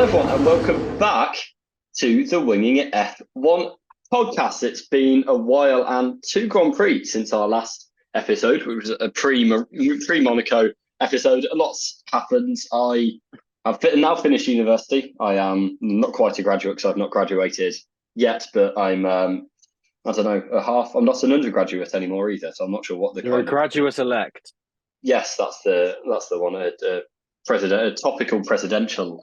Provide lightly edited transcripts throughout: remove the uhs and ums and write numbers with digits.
everyone, and welcome back to the Winging It F1 podcast. It's been a while and two Grand Prix since our last episode, which was a pre-Monaco episode. A lot's happened. I have now finished university. I am not quite a graduate because I've not graduated yet, but I'm, I don't know, I'm not an undergraduate anymore either, so I'm not sure what the You're a graduate-elect. Yes, that's the one. A topical presidential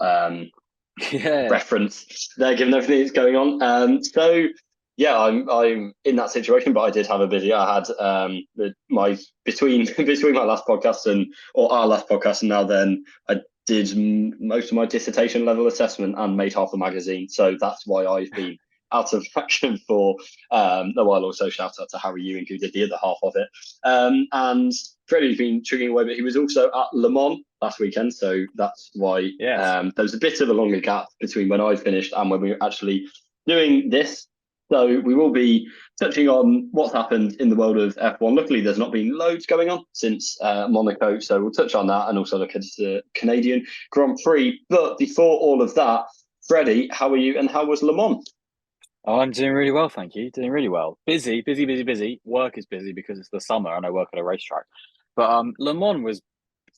reference there, given everything that's going on. So yeah, I'm in that situation, but I did have a busy. I had my between my last podcast or our last podcast, and now then I did most of my dissertation level assessment and made half the magazine. So that's why I've been out of action for a while. Also, shout out to Harry Ewing, who did the other half of it. And Freddie's been chugging away, but he was also at Le Mans last weekend, so that's why there was a bit of a longer gap between when I finished and when we were actually doing this. So we will be touching on what's happened in the world of F1. Luckily, there's not been loads going on since Monaco, so we'll touch on that and also look at the Canadian Grand Prix. But before all of that, Freddie, how are you and how was Le Mans? Oh, I'm doing really well, thank you. Doing really well. Busy. Work is busy because it's the summer and I work at a racetrack. But Le Mans was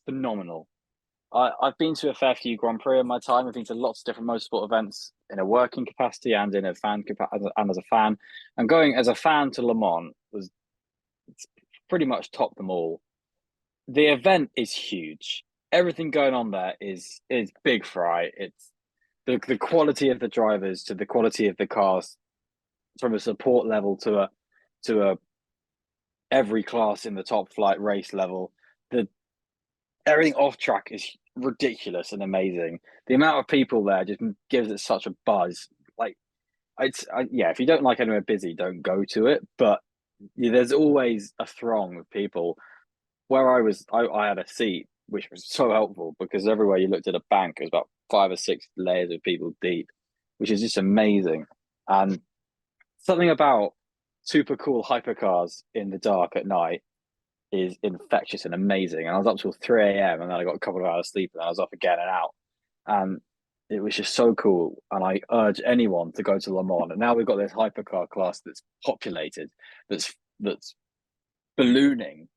phenomenal. I've been to a fair few Grand Prix in my time. I've been to lots of different motorsport events in a working capacity and in a fan capacity and as a fan. And going as a fan to Le Mans was pretty much topped them all. The event is huge. Everything going on there is big fry. It's the quality of the drivers to the quality of the cars, from a support level to a every class in the top flight race level. The everything off track is ridiculous and amazing. The amount of people there just gives it such a buzz. Like if you don't like anywhere busy, don't go to it. But there's always a throng of people. Where I had a seat, which was so helpful because everywhere you looked at a bank, it was about 5 or 6 layers of people deep, which is just amazing. And something about super cool hypercars in the dark at night is infectious and amazing. And I was up till 3 a.m. and then I got a couple of hours sleep and I was up again and out. And it was just so cool. And I urge anyone to go to Le Mans. And now we've got this hypercar class that's populated, that's ballooning.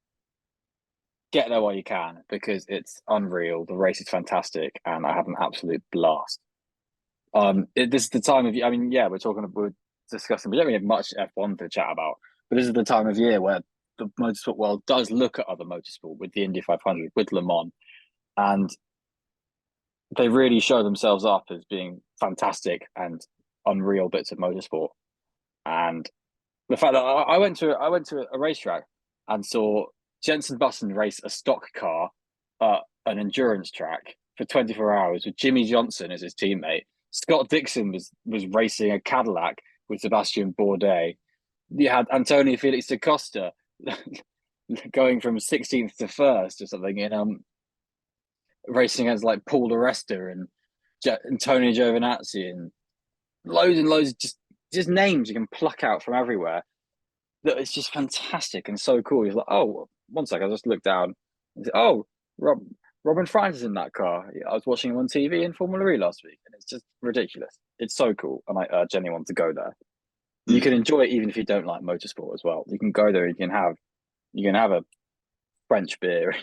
Get there while you can because it's unreal. The race is fantastic and I had an absolute blast. This is the time of year. I mean, we're discussing. We don't really have much F1 to chat about, but this is the time of year where the motorsport world does look at other motorsport with the Indy 500, with Le Mans, and they really show themselves up as being fantastic and unreal bits of motorsport. And the fact that I went to a racetrack and saw Jenson Button race a stock car at an endurance track for 24 hours with Jimmy Johnson as his teammate. Scott Dixon was racing a Cadillac with Sebastian Bourdais. You had Antonio Felix da Costa going from 16th to 1st or something in racing as like Paul di Resta and Antonio Giovinazzi and loads just names you can pluck out from everywhere. That it's just fantastic and so cool. He's like, oh, one sec, I just looked down. Oh, Robin Franz is in that car. I was watching him on TV in Formula E last week, and it's just ridiculous. It's so cool, and I urge anyone to go there. You can enjoy it even if you don't like motorsport as well. You can go there. You can have a French beer.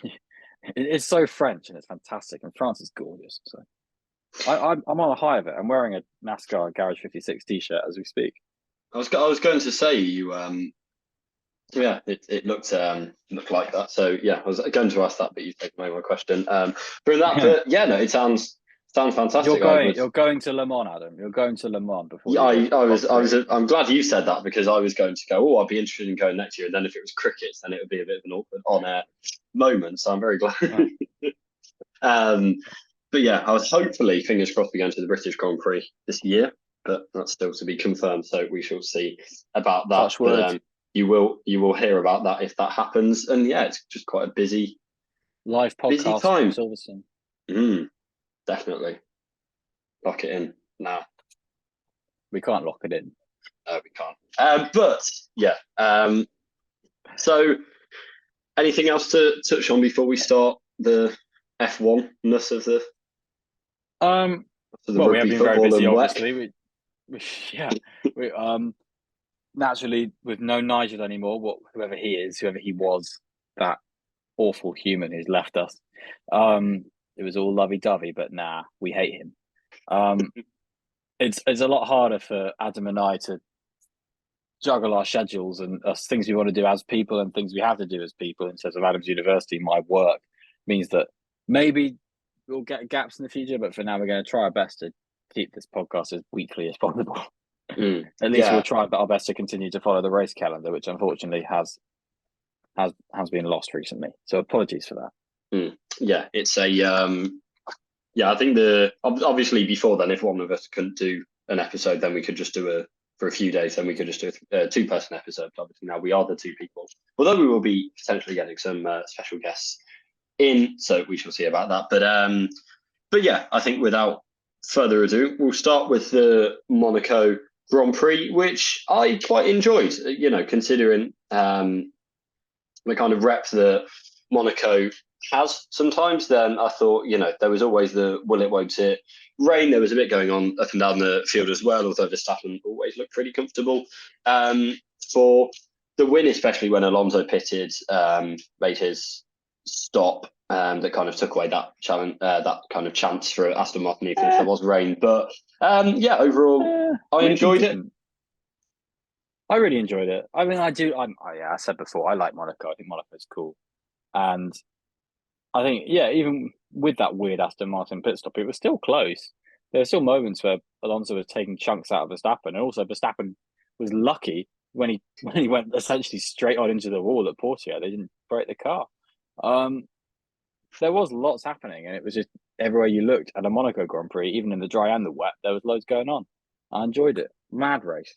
It's so French and it's fantastic, and France is gorgeous. So I'm on a high of it. I'm wearing a NASCAR Garage 56 t-shirt as we speak. I was going to say you yeah, it looked like that. So yeah, I was going to ask that, but you've taken away my question. From that, but yeah, no, it sounds fantastic. You're going to Le Mans, Adam. You're going to Le Mans before. Yeah, I'm glad you said that because I was going to go. Oh, I'd be interested in going next year. And then if it was cricket, then it would be a bit of an awkward on-air moment. So I'm very glad. But yeah, I was hopefully, fingers crossed, we going to the British Grand Prix this year, but that's still to be confirmed. So we shall see about that. But, you will hear about that if that happens. And yeah, it's just quite a busy live podcast time. Silverstone. Definitely. Lock it in now. We can't lock it in. No, we can't. But yeah. So anything else to touch on before we start the F1-ness of the for the Well, we have rugby been very football busy, and WEC. obviously. We naturally with no Nigel anymore. Whoever he was, that awful human who's left us. It was all lovey dovey, but nah, we hate him. It's a lot harder for Adam and I to juggle our schedules and us things we want to do as people and things we have to do as people. In terms of Adams University, my work means that maybe we'll get gaps in the future, but for now we're going to try our best to keep this podcast as weekly as possible. At least we'll try our best to continue to follow the race calendar, which unfortunately has been lost recently. So apologies for that. Yeah, it's a I think obviously before then, if one of us couldn't do an episode, then we could just do for a few days, then we could just do a 2-person episode. Obviously now we are the 2 people, although we will be potentially getting some special guests in, so we shall see about that. But yeah, I think without further ado, we'll start with the Monaco Grand Prix, which I quite enjoyed, considering the kind of rep that Monaco has sometimes. Then I thought, there was always the will it, won't it rain. There was a bit going on up and down the field as well, although Verstappen always looked pretty comfortable. For the win, especially when Alonso pitted, made his stop, that kind of took away that challenge, that kind of chance for Aston Martin if there was rain. But overall, I enjoyed it. I really enjoyed it. I mean, I said before, I like Monaco. I think Monaco's cool. And I think, even with that weird Aston Martin pit stop, it was still close. There were still moments where Alonso was taking chunks out of Verstappen. And also Verstappen was lucky when he went essentially straight on into the wall at Portia. They didn't break the car. There was lots happening, and it was just everywhere you looked at a Monaco Grand Prix, even in the dry and the wet, there was loads going on. I enjoyed it. Mad race.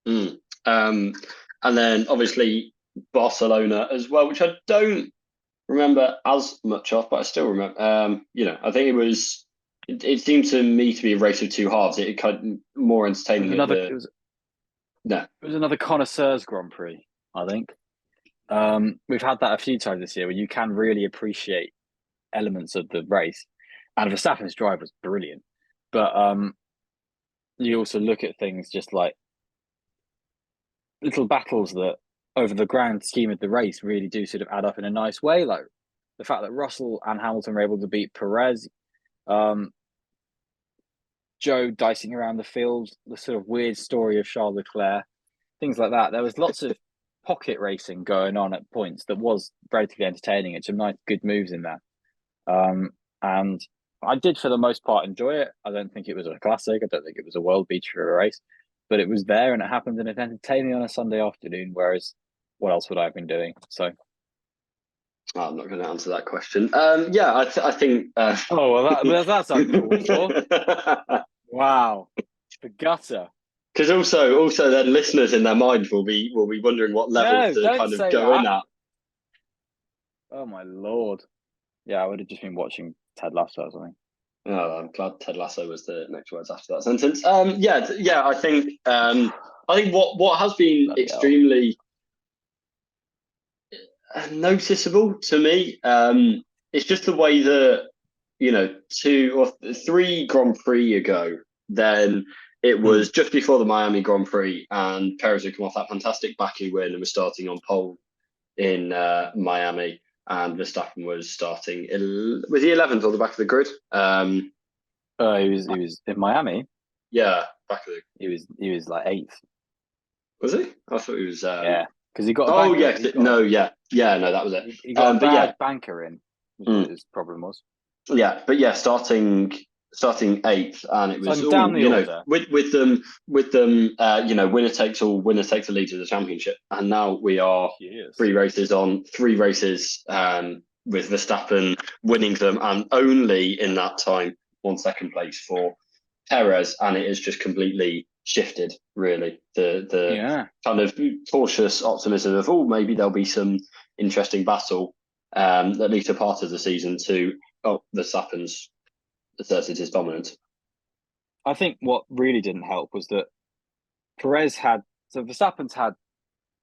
And then obviously Barcelona as well, which I don't remember as much of, but I still remember. I think it seemed to me to be a race of 2 halves. It kind of more entertaining. It was another connoisseurs Grand Prix, I think. We've had that a few times this year where you can really appreciate elements of the race, and Verstappen's drive was brilliant. But you also look at things just like little battles that over the grand scheme of the race really do sort of add up in a nice way, like the fact that Russell and Hamilton were able to beat Perez, Joe dicing around the field, the sort of weird story of Charles Leclerc, things like that. There was lots of pocket racing going on at points that was relatively entertaining and some nice good moves in there. And I did for the most part enjoy it. I don't think it was a classic. I don't think it was a world beater of a race, but it was there and it happened and it's entertaining on a Sunday afternoon. Whereas what else would I have been doing? So I'm not going to answer that question. I think. Oh well, that's uncalled for. Wow, the gutter. Because also then listeners in their mind will be wondering what level to kind of go in at. Oh my lord! Yeah, I would have just been watching Ted Lasso or something. Oh, I'm glad Ted Lasso was the next words after that sentence. I think what has been Bloody extremely noticeable to me, it's just the way that 2 or 3 Grand Prix ago, then it was just before the Miami Grand Prix, and Perez had come off that fantastic Baku win and was starting on pole in Miami, and Verstappen was starting. Was he 11th on the back of the grid? He was in Miami. Yeah, back of the. He was like 8th. Was he? I thought he was. Yeah, because he got. No, that was it. He got a bad banker in. Was what his problem was. Yeah, but yeah, starting 8th, and it was down the order. with them, winner takes all, winner takes the lead of the championship, and now we are 3 races on, 3 races, with Verstappen winning them, and only in that time 1 second place for Perez, and it has just completely shifted. Really, the kind of cautious optimism of maybe there'll be some interesting battle, at least a part of the season, to Verstappen's asserted his dominance. I think what really didn't help was that Verstappen's had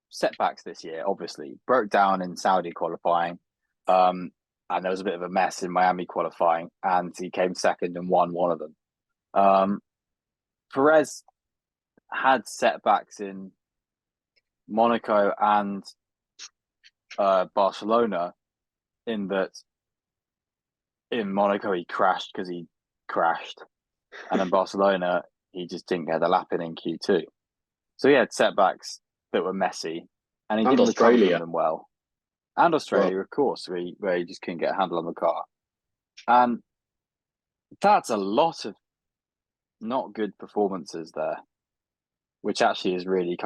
setbacks this year. Obviously, broke down in Saudi qualifying, and there was a bit of a mess in Miami qualifying, and he came second and won one of them. Perez had setbacks in Monaco and Barcelona, in that in Monaco he crashed because he crashed, and in Barcelona he just didn't get the lap in Q2. So he had setbacks that were messy, and he And didn't recover Australia. from them well. And Australia, of course, where he just couldn't get a handle on the car. And that's a lot of not good performances there, which actually has really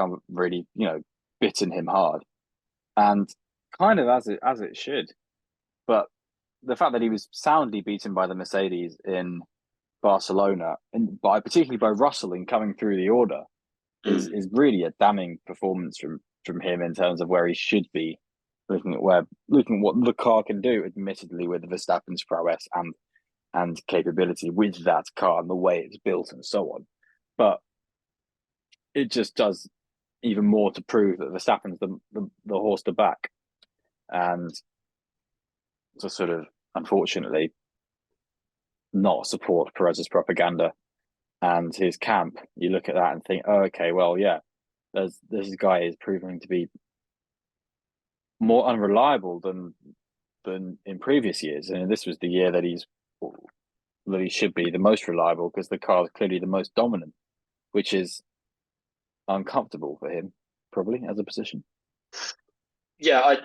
bitten him hard, and kind of as it should. But the fact that he was soundly beaten by the Mercedes in Barcelona, and particularly by Russell in coming through the order, is really a damning performance from him in terms of where he should be, looking at what the car can do, admittedly with Verstappen's prowess and capability with that car and the way it's built and so on. But it just does even more to prove that Verstappen's the horse to back, and to sort of, unfortunately, not support Perez's propaganda and his camp. You look at that and think, oh, okay, well, yeah, this guy is proving to be more unreliable than in previous years, and this was the year that he should be the most reliable, because the car is clearly the most dominant, which is uncomfortable for him, probably, as a position. I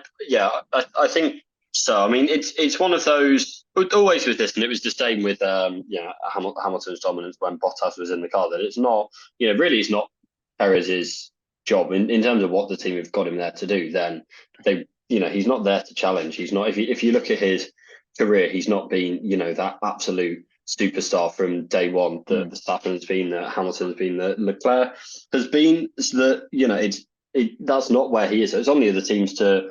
think so. I mean, it's one of those, always with this, and it was the same with Hamilton's dominance when Bottas was in the car, that it's not, really it's not Perez's job in terms of what the team have got him there to do. Then he's not there to challenge. He's not, if you look at his career, he's not been, that absolute superstar from day one that Verstappen has been, that Hamilton has been, that Leclerc has been. So that, that's not where he is. So it's on the other teams to,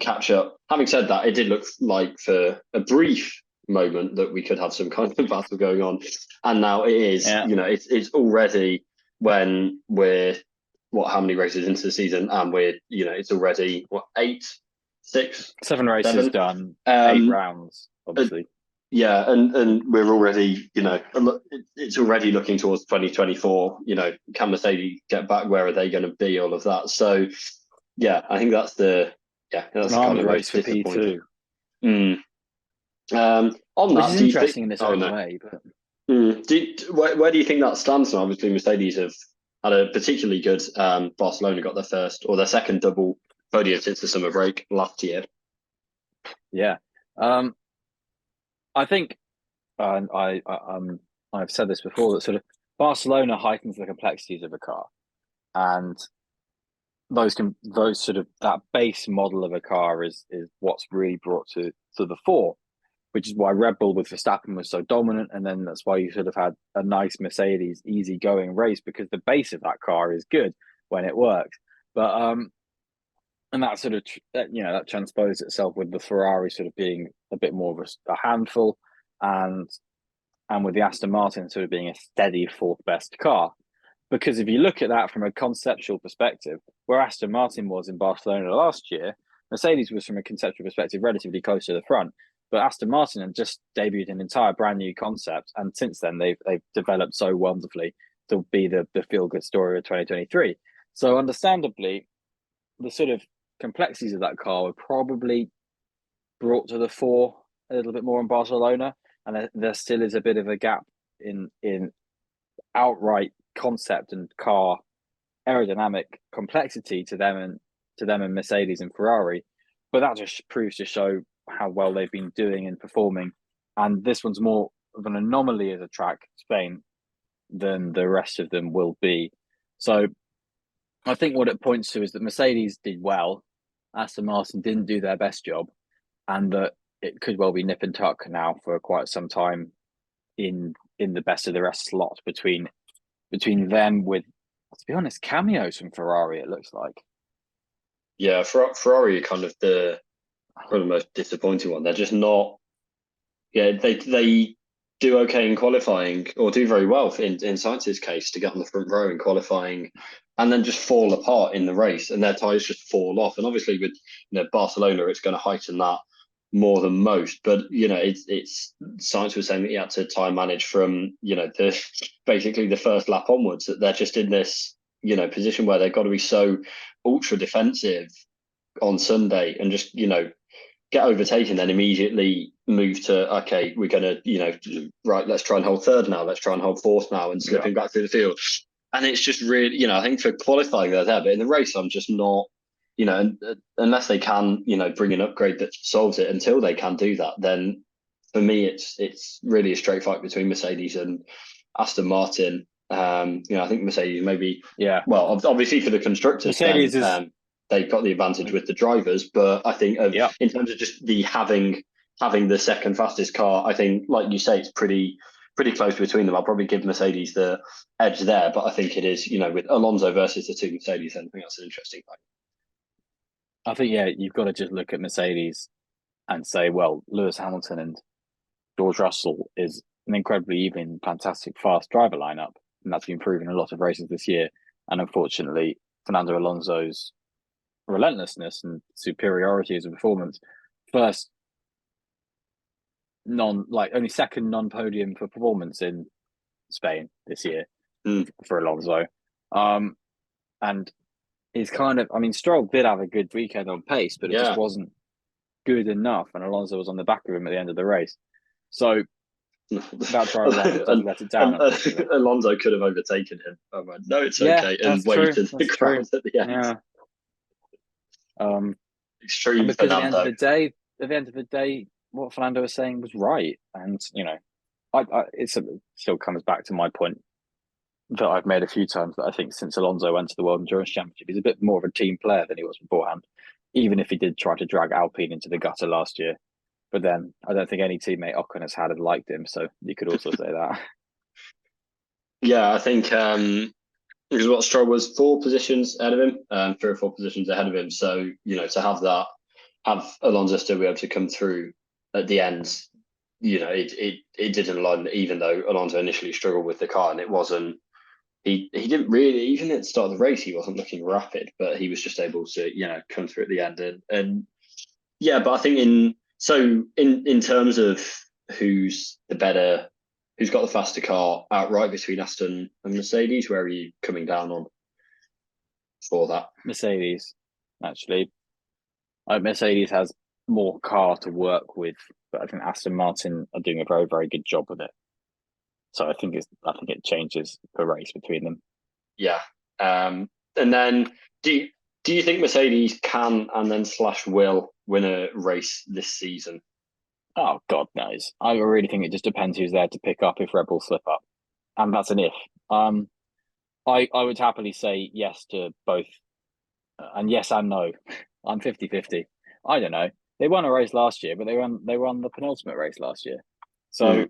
catch up. Having said that, it did look like for a brief moment that we could have some kind of battle going on, and now it is. Yeah. It's already, when we're how many races into the season, and we're it's already 7 races done, 8 rounds, obviously. And we're already, it's already looking towards 2024. Can Mercedes get back? Where are they going to be? All of that. So, I think that's that's an arms race for P2. On which that, is interesting in its own way. But where do you think that stands now? Obviously, Mercedes have had a particularly good Barcelona, got their first or their second double podium since the summer break last year. Yeah. I think I've said this before, that sort of Barcelona heightens the complexities of a car, and those sort of, that base model of a car is what's really brought to the fore, which is why Red Bull with Verstappen was so dominant, and then that's why you sort of had a nice Mercedes easygoing race, because the base of that car is good when it works. But and that sort of that transposed itself with the Ferrari sort of being a bit more of a handful, and with the Aston Martin sort of being a steady fourth best car. Because if you look at that from a conceptual perspective, where Aston Martin was in Barcelona last year, Mercedes was, from a conceptual perspective, relatively close to the front. But Aston Martin had just debuted an entire brand new concept, and since then they've developed so wonderfully to be the feel-good story of 2023. So understandably, the sort of complexities of that car were probably brought to the fore a little bit more in Barcelona, and there still is a bit of a gap in outright concept and car aerodynamic complexity to them and Mercedes and Ferrari. But that just proves to show how well they've been doing and performing. And this one's more of an anomaly as a track, Spain, than the rest of them will be. So I think what it points to is that Mercedes did well, Aston Martin didn't do their best job, and that it could well be nip and tuck now for quite some time in the best of the rest slot between them, with, to be honest, cameos from Ferrari, it looks like. Yeah, Ferrari are kind of the most disappointing one. They're just not. Yeah, they do okay in qualifying, or do very well in Sainz's case, to get on the front row in qualifying, and then just fall apart in the race, and their tyres just fall off. And obviously with Barcelona, it's going to heighten that more than most. But it's science was saying that he had to time manage from the basically the first lap onwards. That they're just in this position where they've got to be so ultra defensive on Sunday and just get overtaken, then immediately move to okay, we're gonna right, let's try and hold third now, let's try and hold fourth now, and slipping back through the field. And it's just really, I think for qualifying they're there, but in the race I'm just not, unless they can bring an upgrade that solves it. Until they can do that, then for me it's really a straight fight between Mercedes and Aston Martin. I think Mercedes maybe, well, obviously for the constructors, Mercedes then they've got the advantage with the drivers, but I think in terms of just the having the second fastest car, I think, like you say, it's pretty close between them. I'll probably give Mercedes the edge there, but I think it is, with Alonso versus the two Mercedes, I think that's an interesting fight. I think, you've got to just look at Mercedes and say, well, Lewis Hamilton and George Russell is an incredibly even, fantastic, fast driver lineup, and that's been proven in a lot of races this year. And unfortunately, Fernando Alonso's relentlessness and superiority as a performance, only second non-podium for performance in Spain this year for Alonso. And he's Stroll did have a good weekend on pace, but it just wasn't good enough, and Alonso was on the back of him at the end of the race. So that driver doesn't let it down. Alonso could have overtaken him. Oh, man. No, it's okay. And waited the crowd at the end. Extreme because Fernando. At the end of the day, what Fernando was saying was right. And, it still comes back to my point that I've made a few times, that I think since Alonso went to the World Endurance Championship, he's a bit more of a team player than he was beforehand, even if he did try to drag Alpine into the gutter last year. But then I don't think any teammate Ocon has had liked him, so you could also say that. Yeah, I think because what Stroll was 4 positions ahead of him, 3 or 4 positions ahead of him. So, to have Alonso still be able to come through at the end, it didn't align, even though Alonso initially struggled with the car, and it wasn't, he didn't really, even at the start of the race, he wasn't looking rapid, but he was just able to, come through at the end. And but I think in terms of who's got the faster car outright between Aston and Mercedes, where are you coming down on for that? Mercedes, actually. Mercedes has more car to work with, but I think Aston Martin are doing a very, very good job with it. So I think it changes the race between them. Yeah. And then do you think Mercedes can and then / will win a race this season? Oh, God knows. I really think it just depends who's there to pick up if Red Bull slip up. And that's an if. I would happily say yes to both. And yes and no. I'm 50-50. I don't know. They won a race last year, but they won the penultimate race last year. So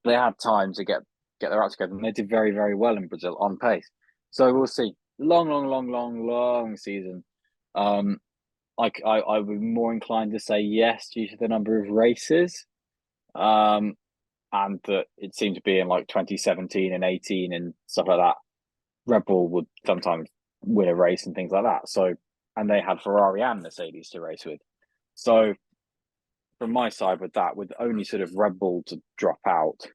they had time to get their act together, and they did very, very well in Brazil on pace. So we'll see. Long season. I would be more inclined to say yes due to the number of races, and that it seemed to be in like 2017 and 18 and stuff like that. Red Bull would sometimes win a race and things like that. So, and they had Ferrari and Mercedes to race with. So, from my side with that, with only sort of Red Bull to drop out,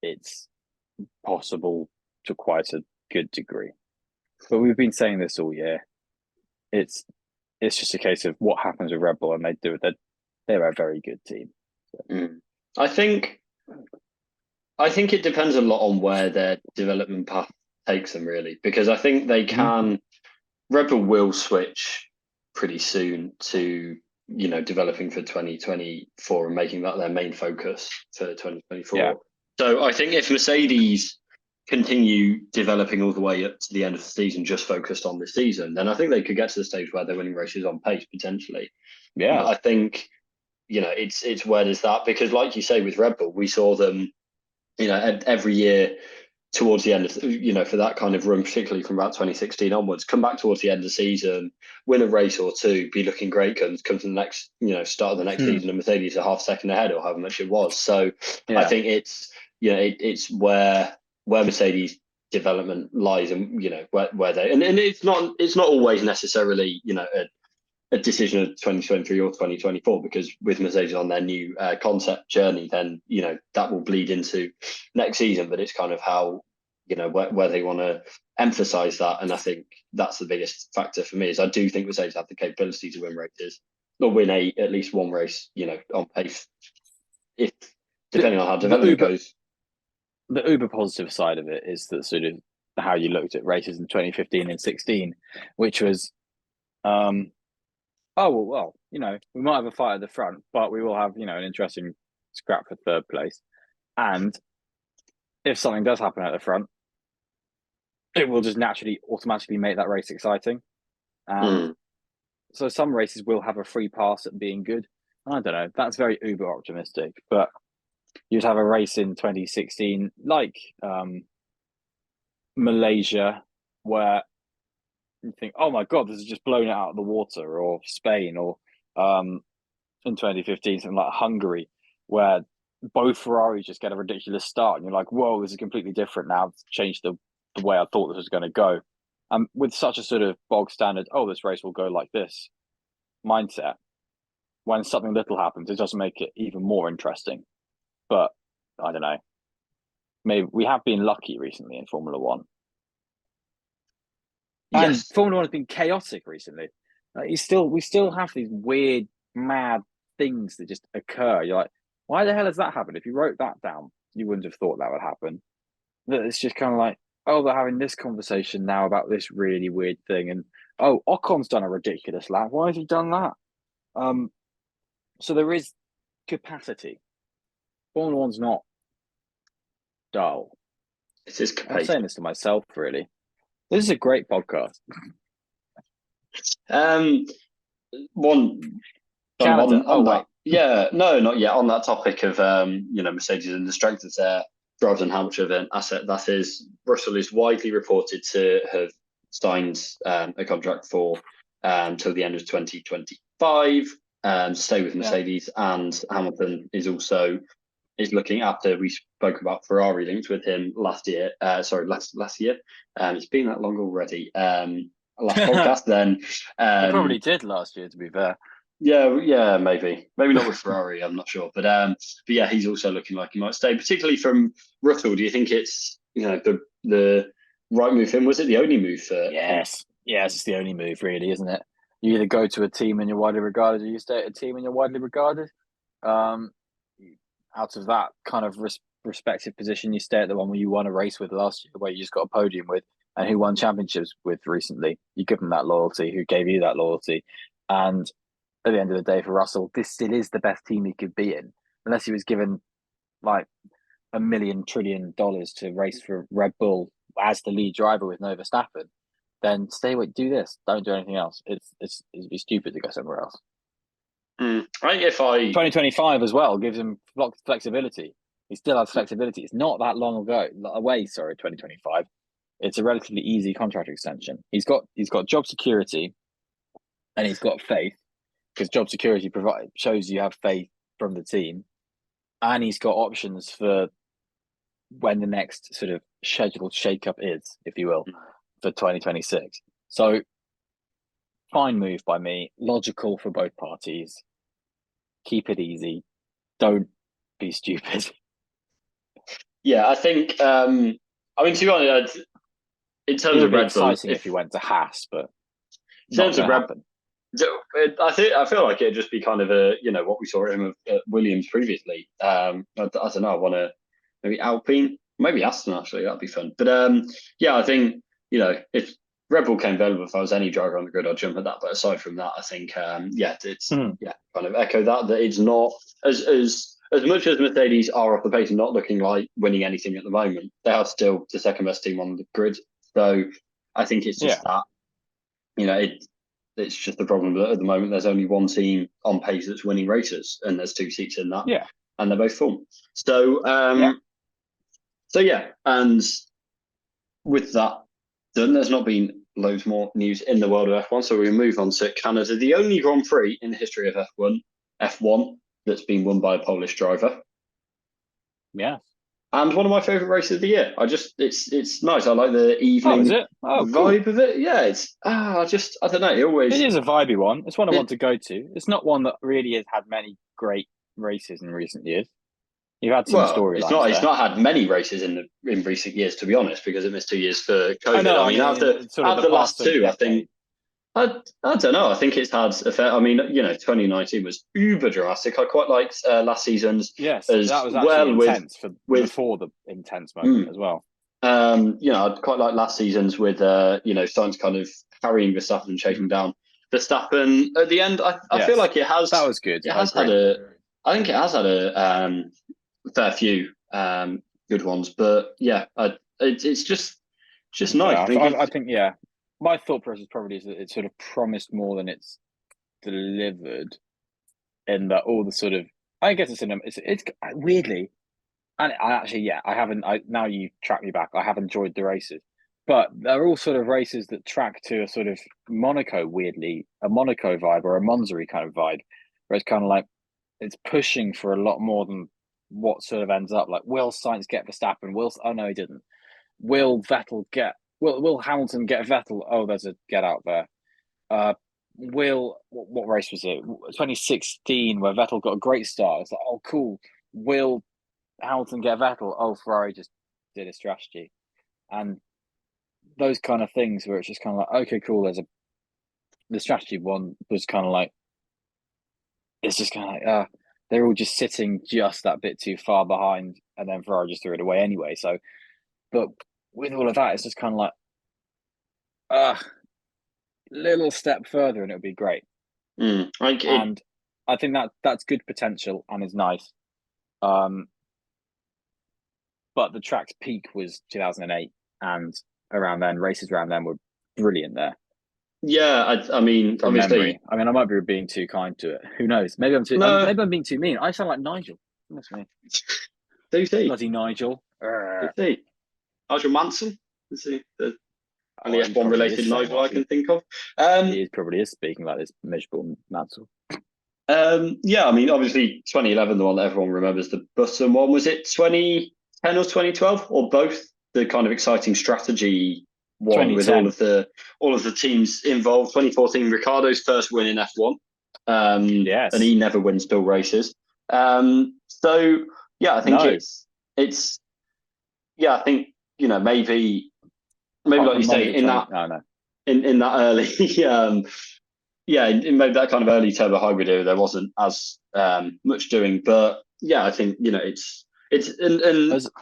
it's possible to quite a good degree. But we've been saying this all year. It's just a case of what happens with Red Bull, and they're a very good team. So. I think it depends a lot on where their development path takes them, really, because I think they can. Red Bull will switch pretty soon to developing for 2024 and making that their main focus for 2024. Yeah. So I think if Mercedes continue developing all the way up to the end of the season, just focused on this season, then I think they could get to the stage where they're winning races on pace potentially. Yeah, but I think it's where does that, because like you say with Red Bull, we saw them every year towards the end of for that kind of run, particularly from about 2016 onwards, come back towards the end of the season, win a race or two, be looking great, come to the next start of the next season, and Mercedes are half second ahead or however much it was. So I think it's it's where Mercedes development lies, and where they and it's not always necessarily a decision of 2023 or 2024, because with Mercedes on their new concept journey, then that will bleed into next season. But it's kind of how where they want to emphasize that, and I think that's the biggest factor for me. Is I do think Mercedes have the capability to win races, or win at least one race, on pace, if depending on how development goes. The uber positive side of it is that sort of how you looked at races in 2015 and 16, which was, well, we might have a fight at the front, but we will have, an interesting scrap for third place. And if something does happen at the front, it will just automatically make that race exciting. And so some races will have a free pass at being good. I don't know. That's very uber optimistic, but you'd have a race in 2016 like Malaysia, where you think, oh my God, this has just blown it out of the water, or Spain, or in 2015, something like Hungary, where both Ferraris just get a ridiculous start. And you're like, whoa, this is completely different now. It's changed the way I thought this was going to go. With such a sort of bog standard, this race will go like this mindset, when something little happens, it doesn't make it even more interesting. But I don't know. Maybe we have been lucky recently in Formula One. And Yes. Formula One has been chaotic recently. We still have these weird, mad things that just occur. You're like, why the hell has that happened? If you wrote that down, you wouldn't have thought that would happen. That it's just kind of like, they're having this conversation now about this really weird thing, and Ocon's done a ridiculous lap. Why has he done that? So there is capacity. Formula One's not dull. It is capacity. I'm saying this to myself, really. This is a great podcast. One Canada. not yet. On that topic of Mercedes and the strength of their drivers and how much of an asset that is, Russell is widely reported to have signed a contract for till the end of 2025 to stay with Mercedes, and Hamilton is looking, after we spoke about Ferrari links with him last year. Last year. It's been that long already. Last podcast, then. I probably did last year, to be fair. Yeah, maybe not with Ferrari. I'm not sure, but yeah, he's also looking like he might stay. Particularly from Russell, do you think it's the right move for him? Was it the only move for? Yes, it's the only move, really, isn't it? You either go to a team and you're widely regarded, or you stay at a team and you're widely regarded. Out of that kind of respective position, you stay at the one where you won a race with last year, where you just got a podium with, and who won championships with recently. You give them that loyalty, who gave you that loyalty. And at the end of the day, for Russell, this still is the best team he could be in, unless he was given like $1 million trillion to race for Red Bull as the lead driver with no Verstappen. Then do this. Don't do anything else. It'd be stupid to go somewhere else. I think 2025 as well gives him flexibility. He still has flexibility. It's not that long away. 2025. It's a relatively easy contract extension. He's got job security, and he's got faith, because job security shows you have faith from the team, and he's got options for when the next sort of scheduled shake-up is, if you will, for 2026. So, fine move by me. Logical for both parties. Keep it easy. Don't be stupid. Yeah, I think. To be honest, in terms of Red Bull, if he went to Haas, but in terms of Red Bull, I feel like it'd just be kind of what we saw him at Williams previously. I don't know. I want to maybe Alpine, maybe Aston, actually. That'd be fun. But I think if Red Bull came available, if I was any driver on the grid, I'd jump at that. But aside from that, I think it's kind of echo that it's not as much as Mercedes are off the pace and not looking like winning anything at the moment. They are still the second best team on the grid. So I think it's just that it's just the problem that at the moment there's only one team on pace that's winning races, and there's 2 seats in that, and they're both full. So and with that done, there's not been loads more news in the world of F1, so we move on to Canada, the only Grand Prix in the history of F1 that's been won by a Polish driver. Yeah. and one of my favourite races of the year. It's nice. I like the Oh, evening is it? Oh, cool. vibe of it. Yeah, I don't know. It is a vibey one. It's one I want to go to. It's not one that really has had many great races in recent years. You've had some Well, storylines there. It's not had many races in recent years, to be honest, because it missed 2 years for COVID. I know. I mean, out in sort of of the the past last sort of two, I think decade. I don't know. I think it's had a fair. I mean, 2019 was uber drastic. I quite liked last season's Yes, as that was actually well intense with before the intense moment as well. I'd quite like last season's with Sainz kind of carrying Verstappen and chasing down Verstappen at the end. I feel like that was good. it has had I think it has had a fair few good ones, but yeah, it's just nice. I think my thought process probably is that it sort of promised more than it's delivered. In that all the sort of, I guess it's weirdly, and I actually I haven't. Now you track me back. I have enjoyed the races, but they're all sort of races that track to a sort of Monaco, weirdly, a Monaco vibe or a Monza kind of vibe, where it's kind of like it's pushing for a lot more than what sort of ends up. Like, will Sainz get Verstappen? Oh no, he didn't. Will Vettel get? Will Hamilton get Vettel? Oh, there's a get out there. What race was it? 2016, where Vettel got a great start. It's like, oh, cool. Will Hamilton get Vettel? Oh, Ferrari just did a strategy, and those kind of things where it's just kind of like, okay, cool. The strategy one was kind of like, it's just kind of like, they're all just sitting just that bit too far behind, and then Ferrari just threw it away anyway. So, but with all of that, it's just kind of like, little step further, and it would be great. And I think that's good potential and is nice. But the track's peak was 2008, and around then, races around then were brilliant there. Yeah, I mean, From obviously, memory. I mean, I might be being too kind to it. Who knows? Maybe I'm being too mean. I sound like Nigel. That's me. Do you see? Bloody Nigel. Do you see? Nigel Manson. Is he the only He F1 probably related is Nigel I can think of? He probably is speaking like this miserable Mansell. Yeah, I mean, obviously, 2011, the one that everyone remembers, the Button one. Was it 2010 or 2012, or both? The kind of exciting strategy one with 2010. all of the teams involved. 2014, Ricardo's first win in F1. Yes. And he never wins still races. So yeah, I think it's yeah, I think maybe like you say in that in that early in maybe that kind of early turbo hybrid era there wasn't as much doing, but yeah, I think it's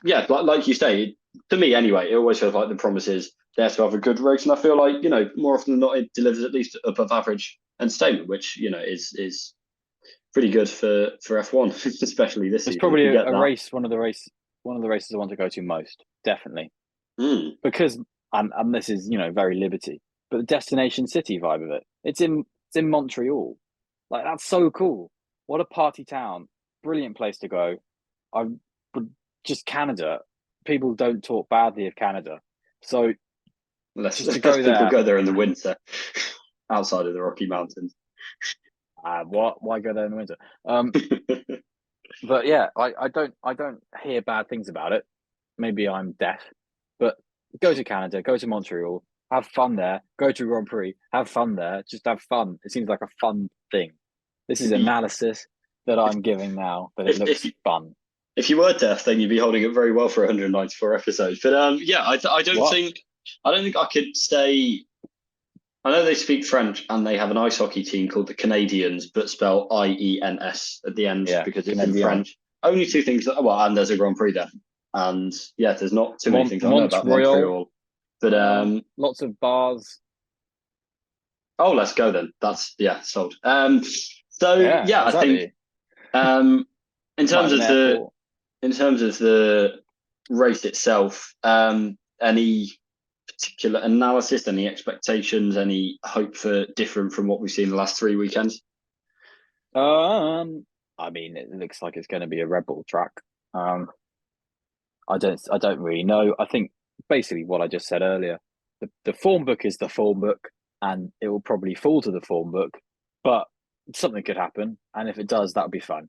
yeah, like you say, to me anyway, it always feels like the promise is there to have a good race, and I feel like more often than not it delivers at least above average entertainment, which is pretty good for F1, especially this season. It's probably a race, one of the races I want to go to most, definitely. Because and this is very Liberty, but the destination city vibe of it. It's in Montreal, like that's so cool. What a party town! Brilliant place to go. I would just Canada. People don't talk badly of Canada, so just to go there, people go there in the winter, outside of the Rocky Mountains. What? Why go there in the winter? But yeah, I don't hear bad things about it. Maybe I'm deaf, but go to Canada, go to Montreal, have fun there. Go to Grand Prix, have fun there. Just have fun. It seems like a fun thing. This is analysis that I'm giving now, but it looks fun. If you were deaf, then you'd be holding it very well for 194 episodes. But yeah, I don't think I could stay. I know they speak French and they have an ice hockey team called the Canadians, but spell IENS at the end because it's in French. Only two things. And there's a Grand Prix there. And yeah, there's not too many things I know about Montreal. But lots of bars. Oh, let's go then. That's sold. So yeah, exactly. I think in terms of the race itself, any particular analysis, any expectations, any hope for different from what we've seen the last 3 weekends? I mean, it looks like it's going to be a Red Bull track. I don't really know. I think basically what I just said earlier, the form book is the form book, and it will probably fall to the form book, but something could happen, and if it does, that'll be fun.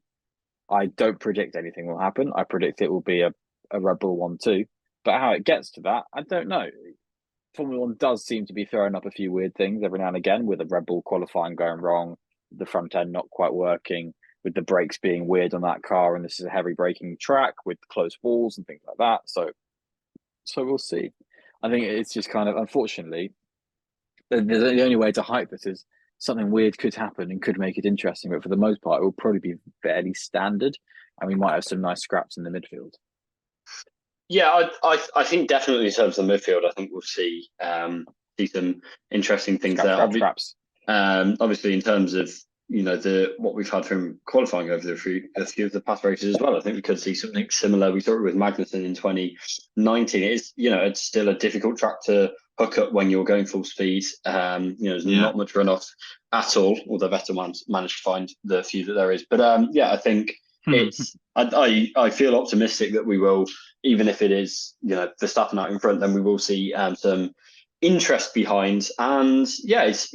I don't predict anything will happen. I predict it will be a a Red Bull one too. But how it gets to that, I don't know. Formula One does seem to be throwing up a few weird things every now and again, with the Red Bull qualifying going wrong, the front end not quite working, with the brakes being weird on that car, and this is a heavy braking track with close walls and things like that. So we'll see. I think it's just kind of, unfortunately, the only way to hype this is something weird could happen and could make it interesting. But for the most part, it will probably be fairly standard, and we might have some nice scraps in the midfield. Yeah, I think definitely in terms of the midfield, I think we'll see some interesting things there. Scraps. Obviously, in terms of what we've had from qualifying over a few of the past races as well, I think we could see something similar. We saw it with Magnussen in 2019. It's still a difficult track to hook up when you're going full speed. There's not much runoff at all, although Vettel managed to find the few that there is. But I think it's I feel optimistic that we will, even if it is Verstappen out in front, then we will see some interest behind. And it's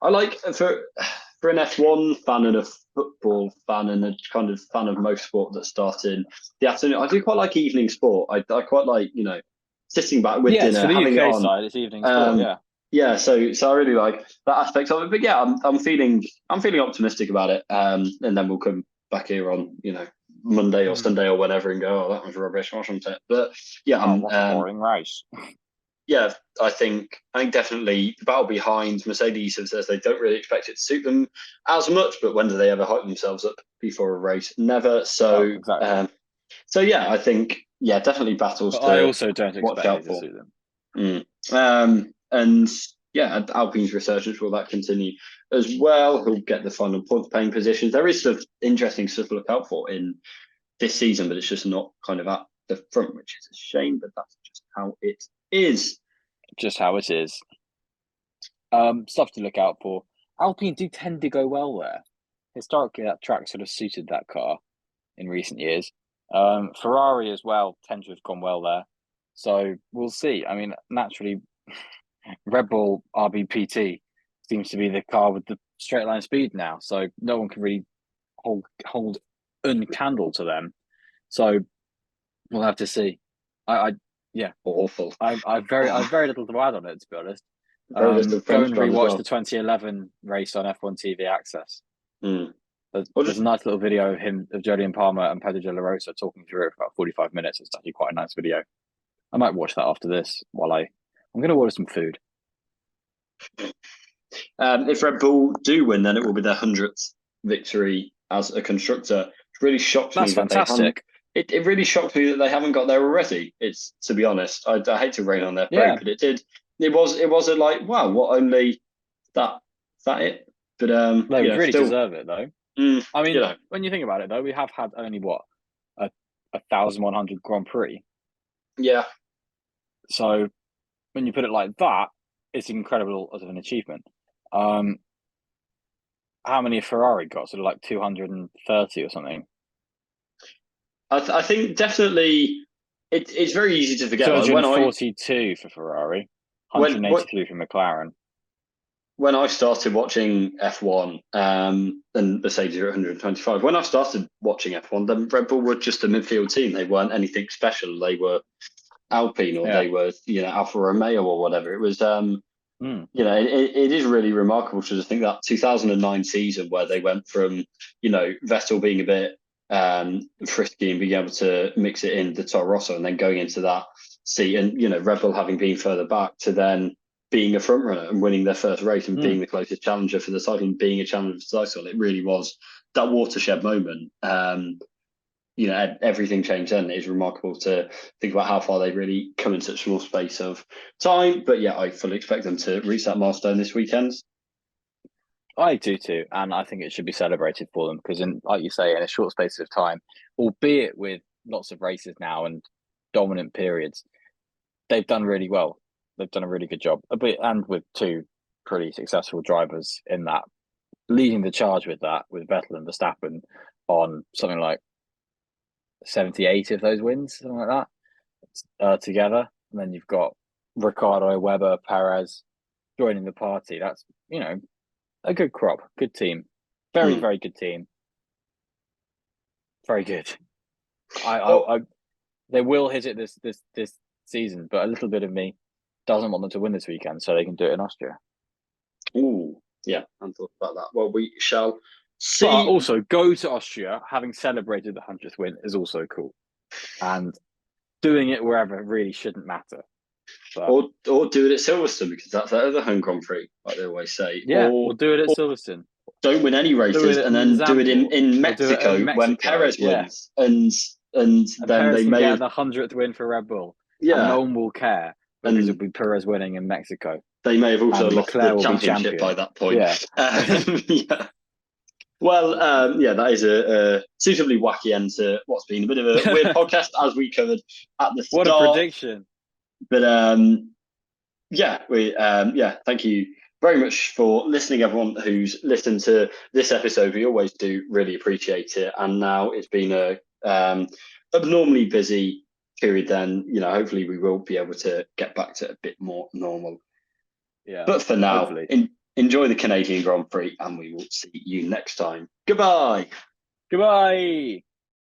I like for an F1 fan and a football fan and a kind of fan of most sport that starts in the afternoon. I do quite like evening sport. I quite like sitting back with dinner, for the having UK it on. side, it's evening sport. Yeah, so I really like that aspect of it. But I'm feeling optimistic about it. And then we'll come back here on Monday or Sunday or whenever and go, oh, that was rubbish, wasn't it? But what a boring race. Yeah, I think definitely the battle behind Mercedes says they don't really expect it to suit them as much, but when do they ever hype themselves up before a race? Never. So exactly. I think definitely battles. But I also don't expect it to suit them. And Alpine's resurgence, will that continue as well? Who'll get the final point paying positions? There is some interesting stuff to look out for in this season, but it's just not kind of at the front, which is a shame, but that's just how it is. Just how it is. Stuff to look out for. Alpine do tend to go well there. Historically, that track sort of suited that car in recent years. Ferrari as well tend to have gone well there. So we'll see. I mean, naturally, Red Bull RBPT seems to be the car with the straight line speed now. So no one can really hold a candle to them. So we'll have to see. Awful. I've very little to add on it, to be honest. Go and rewatch the 2011 race on F1 TV Access. There's a nice little video of Jolyon Palmer and Pedro de la Rosa talking through it for about 45 minutes. It's actually quite a nice video. I might watch that after this while I'm going to order some food. If Red Bull do win, then it will be their 100th victory as a constructor. It really shocks me. That's fantastic. It really shocked me that they haven't got there already. It's, to be honest, I hate to rain on their parade, but it did. It was a wow, what, only that it? But they really deserve it though. I mean, when you think about it though, we have had only a 1,100 Grand Prix. Yeah. So when you put it like that, it's incredible as an achievement. How many Ferrari got? Sort of like 230 or something. I think definitely it's very easy to forget. 242 for Ferrari, 183 for McLaren. When I started watching F1, and Mercedes are at 125. When I started watching F1, then Red Bull were just a midfield team. They weren't anything special. They were Alpine or they were Alfa Romeo or whatever. It was it is really remarkable to just think that 2009 season where they went from Vettel being a bit frisky and being able to mix it in the Toro Rosso and then going into that seat and Red Bull having been further back to then being a front runner and winning their first race and being the closest challenger for the title and being a challenger for the title. It really was that watershed moment. Everything changed then. It is remarkable to think about how far they've really come in such a small space of time. But I fully expect them to reach that milestone this weekend. I do too, and I think it should be celebrated for them because, like you say, in a short space of time, albeit with lots of races now and dominant periods, they've done really well. They've done a really good job, and with two pretty successful drivers in that, leading the charge with Vettel and Verstappen on something like 78 of those wins, something like that, together. And then you've got Ricciardo, Webber, Perez joining the party. That's, a good crop, good team. Very, very good team. Very good. They will hit it this season, but a little bit of me doesn't want them to win this weekend, so they can do it in Austria. Ooh, yeah, I thought about that. Well, we shall see. But also, go to Austria having celebrated the 100th win is also cool, and doing it wherever really shouldn't matter. But, or do it at Silverstone, because that's their other home Grand Prix, like they always say. yeah, or we'll do it at Silverstone. Don't win any races, and then do it in Mexico, when Perez wins, and And then Perez they can may get the 100th win for Red Bull. yeah, and no one will care because and it'll be Perez winning in Mexico. They may have also and lost Leclerc the will be championship champion. by that point. Yeah. Yeah. Well, yeah, that is a suitably wacky end to what's been a bit of a weird podcast, as we covered at the start. What a prediction! But yeah, thank you very much for listening, everyone who's listened to this episode. We always do really appreciate it. And now it's been a abnormally busy period. Then, hopefully we will be able to get back to a bit more normal. Yeah. But for now, enjoy the Canadian Grand Prix, and we will see you next time. Goodbye. Goodbye.